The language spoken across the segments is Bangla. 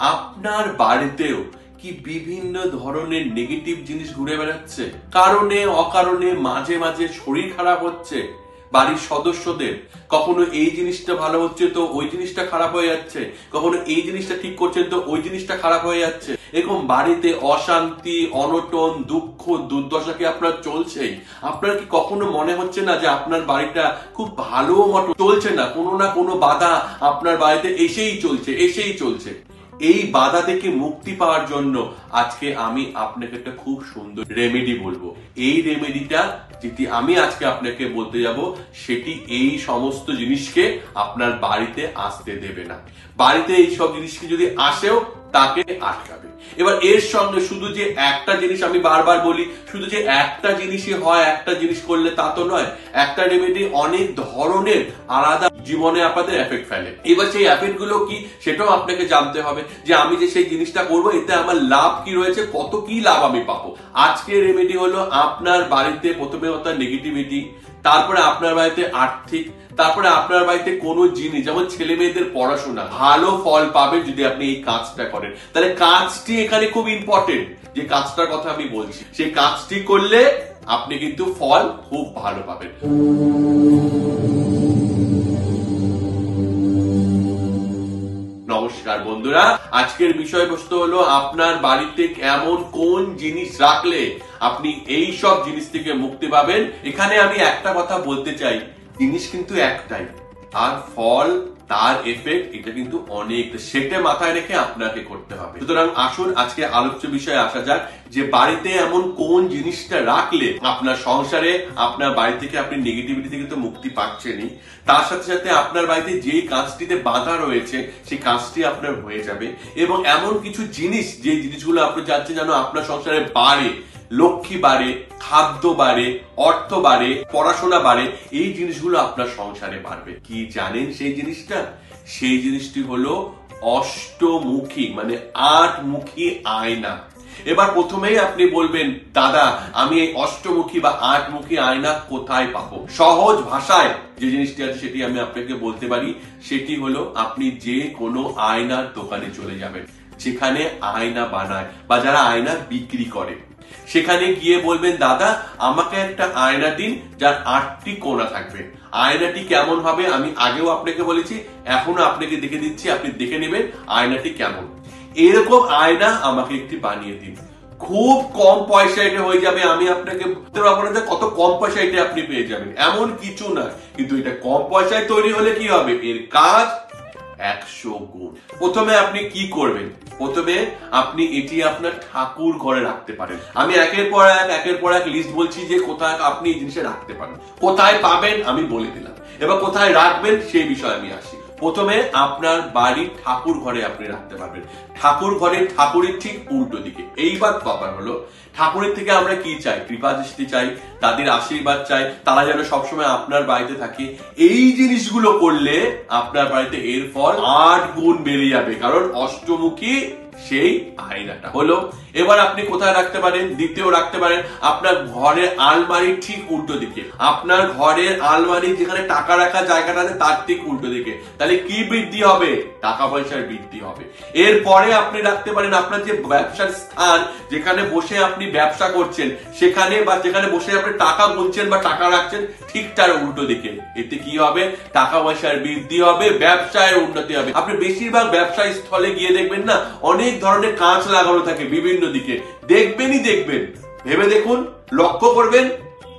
আপনার বাড়িতেও কি বিভিন্ন ধরনের নেগেটিভ জিনিস ঘুরে বেড়াচ্ছে? কারণে অকারণে মাঝে মাঝে শরীর খারাপ হচ্ছে বাড়ির সদস্যদের, কখনো এই জিনিসটা ভালো হচ্ছে তো ওই জিনিসটা খারাপ হয়ে যাচ্ছে, কখনো এই জিনিসটা ঠিক করছেন তো ওই জিনিসটা খারাপ হয়ে যাচ্ছে। এরকম বাড়িতে অশান্তি, অনটন, দুঃখ, দুর্দশা কি আপনার চলছেই? আপনার কি কখনো মনে হচ্ছে না যে আপনার বাড়িটা খুব ভালো মতো চলছে না? কোনো না কোনো বাধা আপনার বাড়িতে এসেই চলছে। এই বাধা থেকে মুক্তি পাওয়ার জন্য আজকে আমি আপনাকে একটা খুব সুন্দর রেমেডি বলবো। এই রেমেডিটা যেটি আমি আজকে আপনাকে বলতে যাব, সেটি এই সমস্ত জিনিসকে আপনার বাড়িতে আসতে দেবে না। বাড়িতে এই সব জিনিসকে যদি আসেও তাকে আটকাবে। এবার এর সঙ্গে শুধু যে একটা জিনিস, আমি বারবার বলি, শুধু যে একটা জিনিসই হয়, একটা জিনিস করলে তা তো নয়। একটা রেমেডি অনেক ধরনের আলাদা জীবনে আপনাদের এফেক্ট ফেলে। এবার সেই এফেক্ট গুলো কি সেটাও আপনাকে জানতে হবে, যে আমি যে সেই জিনিসটা করবো এতে আমার লাভ কি রয়েছে, কত কি লাভ আমি পাবো। আজকের রেমেডি হলো আপনার বাড়িতে প্রথমে হতো নেগেটিভিটি, তারপরে আপনার বাড়িতে আর্থিক, তারপরে আপনার বাড়িতে কোনো জিনিস, যেমন ছেলে মেয়েদের পড়াশোনা, ভালো ফল পাবেন যদি আপনি এই কাজটা করেন। তাহলে কাজটি এখানে খুব ইম্পর্টেন্ট, যে কাজটার কথা আমি বলছি, সেই কাজটি করলে আপনি কিন্তু ফল খুব ভালো পাবেন। নমস্কার বন্ধুরা, আজকের বিষয়বস্তু হলো আপনার বাড়িতে এমন কোন জিনিস রাখলে আপনি এই সব জিনিস থেকে মুক্তি পাবেন। এখানে আমি একটা কথা বলতে চাই, জিনিস কিন্তু একটাই, আর ফল, তার এফেক্ট এটা কিন্তু অনেক, সেটা মাথায় রেখে আপনাকে করতে হবে। সুতরাং আসুন আজকে আলোচ্য বিষয়ে আসা যাক, যে বাড়িতে এমন কোন জিনিসটা রাখলে আপনার সংসারে, আপনার বাড়ি থেকে আপনি নেগেটিভিটি থেকে তো মুক্তি পাচ্ছেনই, তার সাথে সাথে আপনার বাড়িতে যেই কাজটিতে বাধা রয়েছে সেই কাজটি আপনার হয়ে যাবে। এবং এমন কিছু জিনিস, যে জিনিসগুলো আপনি চাচ্ছেন যেন আপনার সংসারে বাড়ে, লক্ষ্মী বাড়ে, খাদ্য বাড়ে, অর্থ বাড়ে, পড়াশোনা বাড়ে, এই জিনিসগুলো আপনার সংসারে বাড়বে। কি জানেন সেই জিনিসটা? সেই জিনিসটি হলো অষ্টমুখী, মানে 8 মুখী আয়না। এবার প্রথমেই আপনি বলবেন, দাদা আমি এই অষ্টমুখী বা 8 মুখী আয়না কোথায় পাবো? সহজ ভাষায় যে জিনিসটি আছে সেটি আমি আপনাকে বলতে পারি। সেটি হলো, আপনি যে কোনো আয়নার দোকানে চলে যাবেন, যেখানে আয়না বানায় বা যারা আয়না বিক্রি করে, সেখানে গিয়ে বলবেন, দাদা আমাকে একটা আয়না দিন যার 8টি কোণা থাকবে। আয়নাটি কেমন হবে আমি আগেও আপনাকে বলেছি, এখনো আপনাকে দেখে দিচ্ছি, আপনি দেখে নেবেন আয়নাটি কেমন। এরকম আয়না আমাকে একটি বানিয়ে দিন। খুব কম পয়সা এটা হয়ে যাবে, আমি আপনাকে বলতে পারবো না যে কত কম পয়সা এটা আপনি পেয়ে যাবেন, এমন কিছু না, কিন্তু এটা কম পয়সায় তৈরি হলে কি হবে, এর কাজ 100 গুণ। প্রথমে আপনি কি করবেন? প্রথমে আপনি এটি আপনার ঠাকুর ঘরে রাখতে পারেন। আমি একের পর এক লিস্ট বলছি যে কোথায় আপনি এই জিনিসটা রাখতে পারেন। কোথায় পাবেন আমি বলে দিলাম, এবার কোথায় রাখবেন সেই বিষয়ে আমি আসি। প্রথমে আপনার বাড়ির ঠাকুর ঘরে আপনি রাখতে পারবেন। ঠাকুর ঘরে ঠাকুরের ঠিক উল্টো দিকে। এইবার ব্যাপার হলো, ঠাকুরের থেকে আমরা কি চাই? কৃপা দৃষ্টি চাই, তাদের আশীর্বাদ চাই, তারা যেন সবসময় আপনার বাড়িতে থাকে। এই জিনিসগুলো করলে আপনার বাড়িতে এর ফল 8 গুণ বেড়ে যাবে, কারণ অষ্টমুখী সেই আয়নাটা হলো। এবার আপনি কোথায় রাখতে পারেন? দ্বিতীয় রাখতে পারেন আপনার ঘরের আলমারির ঠিক উল্টো দিকে। আপনার ঘরের আলমারির যেখানে টাকা রাখার জায়গাটা আছে তার ঠিক উল্টো দিকে। তাহলে কি বৃদ্ধি হবে? টাকা পয়সার বৃদ্ধি হবে। এরপরে আপনি রাখতে পারেন আপনার যে ব্যবসার স্থান, যেখানে বসে আপনি ব্যবসা করছেন, সেখানে বা যেখানে বসে আপনি টাকা গুনছেন বা টাকা রাখছেন, ঠিক তার উল্টো দিকে। এতে কি হবে? টাকা পয়সার বৃদ্ধি হবে, ব্যবসায়ের উন্নতি হবে। আপনি বেশিরভাগ ব্যবসায়ী স্থলে গিয়ে দেখবেন না, অনেক ধরনের কাঁচ লাগানো থাকে বিভিন্ন দিকে, দেখবেন, ভেবে দেখুন, লক্ষ্য করবেন,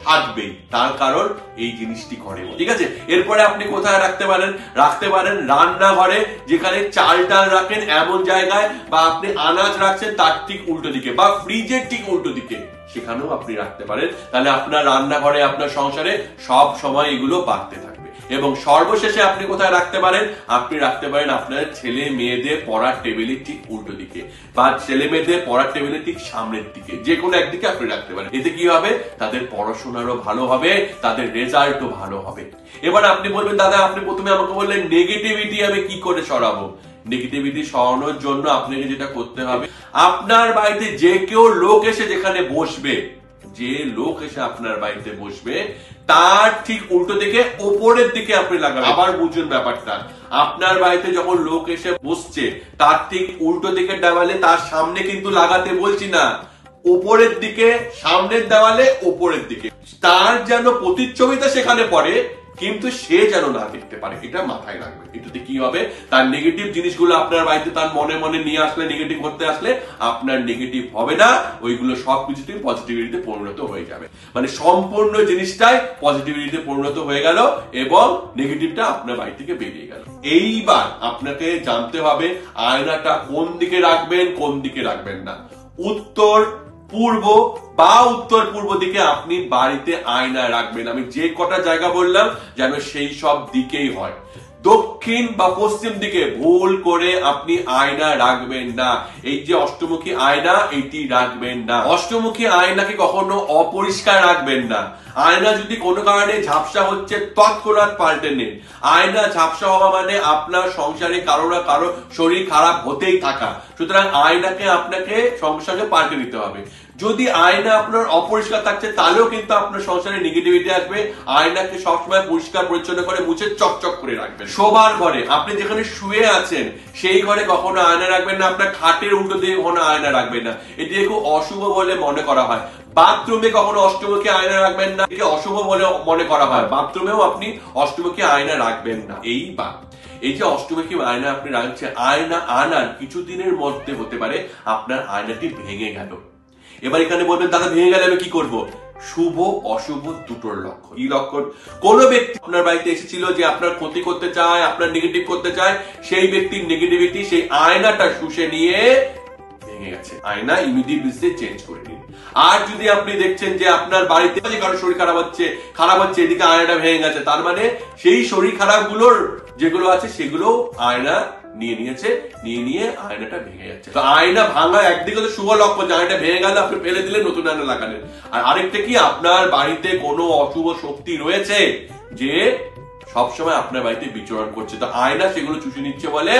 থাকবেই। তার কারণ এই জিনিসটি করে। ঠিক আছে, এরপরে আপনি কোথায় রাখতে পারেন? রাখতে পারেন রান্নাঘরে, যেখানে চাল ডাল রাখেন এমন জায়গায়, বা আপনি আনাজ রাখছেন তার ঠিক উল্টো দিকে, বা ফ্রিজের ঠিক উল্টো দিকে, সেখানেও আপনি রাখতে পারেন। তাহলে আপনার রান্নাঘরে, আপনার সংসারে সব সময় এগুলো বাড়তে থাকবে। এবং সর্বশেষে আপনি কোথায় রাখতে পারেন? আপনি রাখতে পারেন আপনার ছেলে মেয়েদের পড়ার টেবিলের ঠিক উল্টো দিকে, বা ছেলে মেয়েদের পড়ার টেবিলের ঠিক সামনের দিকে, যে কোনো একদিকে আপনি রাখতে পারেন। এতে কি হবে? তাদের পড়াশোনারও ভালো হবে, তাদের রেজাল্টও ভালো হবে। এবার আপনি বলবেন, দাদা আপনি প্রথমে আমাকে বললেন নেগেটিভিটি আমি কি করে সরাবো? নেগেটিভিটি সরানোর জন্য আপনাকে যেটা করতে হবে, আপনার বাড়িতে যে কেউ লোক এসে যেখানে বসবে, যে লোক এসে আপনার বাড়িতে বসবে, তার ঠিক উল্টো দিকে ওপরের দিকে আপনি লাগাবেন। আবার বুঝুন ব্যাপারটা, আপনার বাড়িতে যখন লোক এসে বসছে তার ঠিক উল্টো দিকে দেওয়ালে তার সামনে কিন্তু লাগাতে বলছি না, উপরের দিকে, সামনের দেওয়ালে ওপরের দিকে, তার যেন প্রতিচ্ছবিটা সেখানে পড়ে কিন্তু সে যেন না দেখতে পারে, এটা মাথায় রাখবে। এটাতে কি হবে, তার নেগেটিভ জিনিসগুলো আপনার বাড়িতে তার মনে মনে নিয়ে আসলে, নেগেটিভ করতে আসলে আপনার নেগেটিভ হবে না, ওইগুলো সবকিছুতে পজিটিভিটিতে পরিণত হয়ে যাবে। মানে সম্পূর্ণ জিনিসটাই পজিটিভিটিতে পরিণত হয়ে গেল এবং নেগেটিভটা আপনার বাড়ি থেকে বেরিয়ে গেল। এইবার আপনাকে জানতে হবে আয়নাটা কোন দিকে রাখবেন, কোন দিকে রাখবেন না। উত্তর পূর্ব বা উত্তর পূর্ব দিকে আপনি বাড়িতে আয়না রাখবেন। আমি যে কটা জায়গা বললাম যেন সেই সব দিকেই হয়। দক্ষিণ বা পশ্চিম দিকে ভুল করে আপনি আয়না রাখবেন না। এই যে অষ্টমুখী আয়না, এটি রাখবেন না। অষ্টমুখী আয়নাকে কখনো অপরিষ্কার রাখবেন না। আয়না যদি কোনো কারণে ঝাপসা হচ্ছে তৎক্ষণাৎ পাল্টে নিন। আয়না ঝাপসা হওয়া মানে আপনার সংসারে কারো না কারো শরীর খারাপ হতেই থাকা। সুতরাং আয়নাকে আপনাকে সঙ্গে সঙ্গে পাল্টে দিতে হবে। যদি আয়না আপনার অপরিষ্কার থাকছে তাহলেও কিন্তু আপনার সংসারে নেগেটিভিটি আসবে। আয়নাকে সবসময় পরিষ্কার পরিচ্ছন্ন করে মুছে চকচক করে রাখবেন। শোবার ঘরে, আপনি যেখানে শুয়ে আছেন সেই ঘরে কখনো আয়না রাখবেন না। আপনার খাটের উল্টো দিকে কখনো আয়না রাখবেন না, এটি খুব অশুভ বলে মনে করা হয়। বাথরুমে কখনো অষ্টমুখী আয়না রাখবেন না, এটি অশুভ বলে মনে করা হয়। বাথরুমেও আপনি অষ্টমুখী আয়না রাখবেন না। এই যে অষ্টমুখী আয়না আপনি রাখছেন, আয়না আনার কিছুদিনের মধ্যে হতে পারে আপনার আয়নাটি ভেঙে গেল। এবার এখানে বলবেন দাদা ভেঙে গেলে আমি কি করব? শুভ অশুভ দুটোর লক্ষণ। কি লক্ষণ? কোন ব্যক্তি আপনার বাড়িতে এসেছিল যে আপনার ক্ষতি করতে চায়, আপনার নেগেটিভ করতে চায়, সেই ব্যক্তির নেগেটিভিটি সেই আয়নাটা শুষে নিয়ে ভেঙে গেছে। আয়না ইমিডিয়েটলি চেঞ্জ করে নিন। আর যদি আপনি দেখছেন যে আপনার বাড়িতে কারো শরীর খারাপ হচ্ছে এদিকে আয়নাটা ভেঙে গেছে, তার মানে সেই শরীর খারাপ গুলোর যেগুলো আছে সেগুলো আয়না নিয়ে আয়নাটা ভেঙে যাচ্ছে। তো আয়না ভাঙা একদিকে তো শুভ লক্ষণ, আয়নাটা ভেঙে গেল, আপনি ফেলে দিলেন, নতুন আয়না লাগালেন। আর আরেকটা কি, আপনার বাড়িতে কোনো অশুভ শক্তি রয়েছে যে সবসময় আপনার বাড়িতে বিচরণ করছে, তো আয়না সেগুলো চুষে নিচ্ছে বলে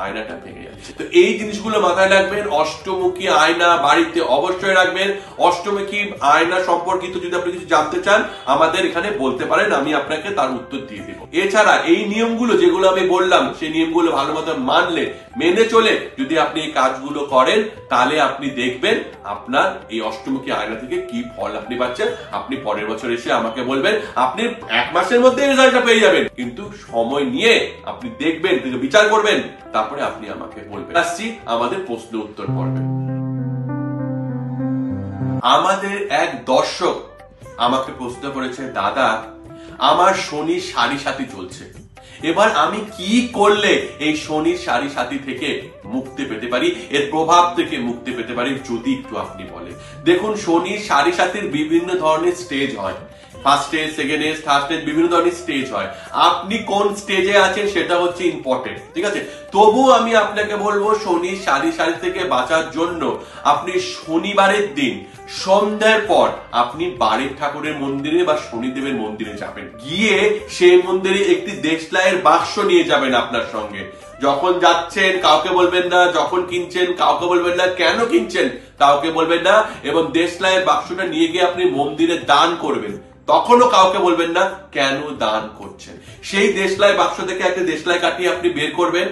আয়নাটা ভেঙে যাচ্ছে। তো এই জিনিসগুলো মাথায় রাখবেন। অষ্টমুখী আয়না বাড়িতে অবশ্যই রাখবেন। অষ্টমুখী আয়না সম্পর্কিত যদি আপনি কিছু জানতে চান আমাদের এখানে বলতে পারেন, আমি আপনাকে তার উত্তর দিয়ে দেব। এছাড়া এই নিয়মগুলো যেগুলো আমি বললাম সেই নিয়মগুলো ভালো মতো মেনে চলে যদি আপনি এই কাজগুলো করেন তাহলে আপনি দেখবেন আপনার এই অষ্টমুখী আয়না থেকে কি ফল আপনি পাচ্ছেন। আপনি পরের বছর এসে আমাকে বলবেন, আপনি 1 মাসের মধ্যে রেজাল্টটা পেয়ে যাবেন, কিন্তু সময় নিয়ে আপনি দেখবেন, বিচার করবেন, তারপরে আপনি আমাকে বলবেন। আসছি আমাদের প্রশ্ন উত্তর পর্বে। আমাদের এক দর্শক আমাকে প্রশ্ন করেছে, দাদা আমার শনির সাড়ে সাথী চলছে, এবার আমি কি করলে এই শনির সাড়ে সাথী থেকে মুক্তি পেতে পারি, এর প্রভাব থেকে মুক্তি পেতে পারি, যদি একটু আপনি বলেন। দেখুন, শনির সাড়ে সাথীর বিভিন্ন ধরনের স্টেজ হয়। First stage, second stage, third stage, বিভিন্ন ধরনের স্টেজ হয়। আপনি কোন স্টেজে আছেন সেটা হচ্ছে ইম্পর্টেন্ট, ঠিক আছে? তবু আমি আপনাকে বলবো শনির সাড়ে সাথী থেকে বাঁচার জন্য আপনি শনিবারের দিন সন্ধ্যার পর আপনি বাড়ির ঠাকুরের মন্দিরে বা শনিদেবের মন্দিরে যাবেন। গিয়ে সেই মন্দিরে একটি দেশলাইয়ের বাক্স নিয়ে যাবেন আপনার সঙ্গে। যখন যাচ্ছেন কাউকে বলবেন না, যখন কিনছেন কাউকে বলবেন না, কেন কিনছেন কাউকে বলবেন না, এবং দেশলাইয়ের বাক্সটা নিয়ে গিয়ে আপনি মন্দিরে দান করবেন। তখনও কাউকে বলবেন না কেন দান করছেন। সেই দেশলাই বাক্স থেকে একটা দেশলাই কাঠি আপনি বের করবেন।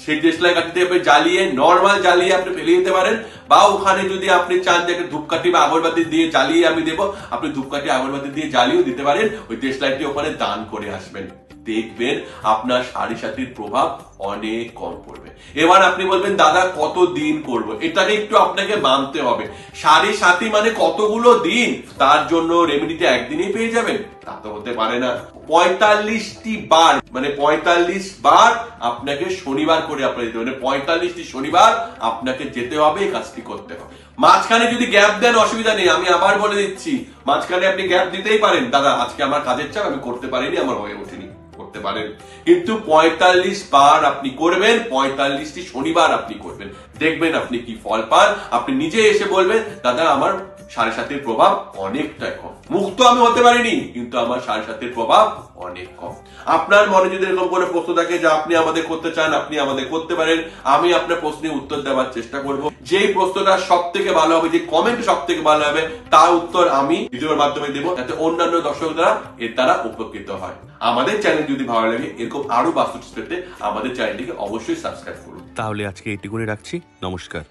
সেই দেশলাই কাঠিতে আপনি জ্বালিয়ে, নর্মাল জ্বালিয়ে আপনি ফেলে দিতে পারেন, বা ওখানে যদি আপনি চান যে একটা ধূপকাঠি বা আগরবাতি দিয়ে জ্বালিয়ে আমি দেবো, আপনি ধূপকাঠি আগরবাতি দিয়ে জ্বালিয়েও দিতে পারেন। ওই দেশলাইটি ওখানে দান করে আসবেন, দেখবেন আপনার সাড়ে সাথীর প্রভাব অনেক কম পড়বে। এবার আপনি বলবেন দাদা কত দিন করব, এটাকে একটু আপনাকে মানতে হবে। সাড়ে সাথী মানে কতগুলো দিন, তার জন্য রেমেডিটা একদিনেই পেয়ে যাবেন তা তো হতে পারে না। 45টি বার, মানে 45 বার আপনাকে শনিবার করে আপনার যেতে হবে, 45টি শনিবার আপনাকে যেতে হবে, এই কাজটি করতে হবে। মাঝখানে যদি গ্যাপ দেন অসুবিধা নেই, আমি আবার বলে দিচ্ছি, মাঝখানে আপনি গ্যাপ দিতেই পারেন, দাদা আজকে আমার কাজের চাপ আমি করতে পারিনি, আমার হয়ে ওঠেনি, করতে পারেন, কিন্তু 45 বার আপনি করবেন, 45টি শনিবার আপনি করবেন, দেখবেন আপনি কি ফল পান। আপনি নিজে এসে বলবেন দাদা আমার সাড়ে 7-এর প্রভাব অনেকটাই কম। মুক্ত আমি হতে পারিনি, কিন্তু আমার 7.5-এর প্রভাব অনেক কম। আপনার মনে যদি এরকম কোনো প্রশ্ন থাকে যা আপনি আমাদের করতে চান, আপনি আমাদের করতে পারেন। আমি আপনার প্রশ্নের উত্তর দেওয়ার চেষ্টা করব। যেই প্রশ্নটা সব থেকে ভালো হবে, যে কমেন্ট সব থেকে ভালো হবে, তার উত্তর আমি ভিডিওর মাধ্যমে দেবো, যাতে অন্যান্য দর্শকরা এর দ্বারা উপকৃত হয়। আমাদের চ্যানেল যদি ভালো লাগে, এরকম আরো বাস্তু টিপস পেতে আমাদের চ্যানেলটিকে অবশ্যই সাবস্ক্রাইব করুন। তাহলে আজকে এইটুকুনি রাখছি। নমস্কার।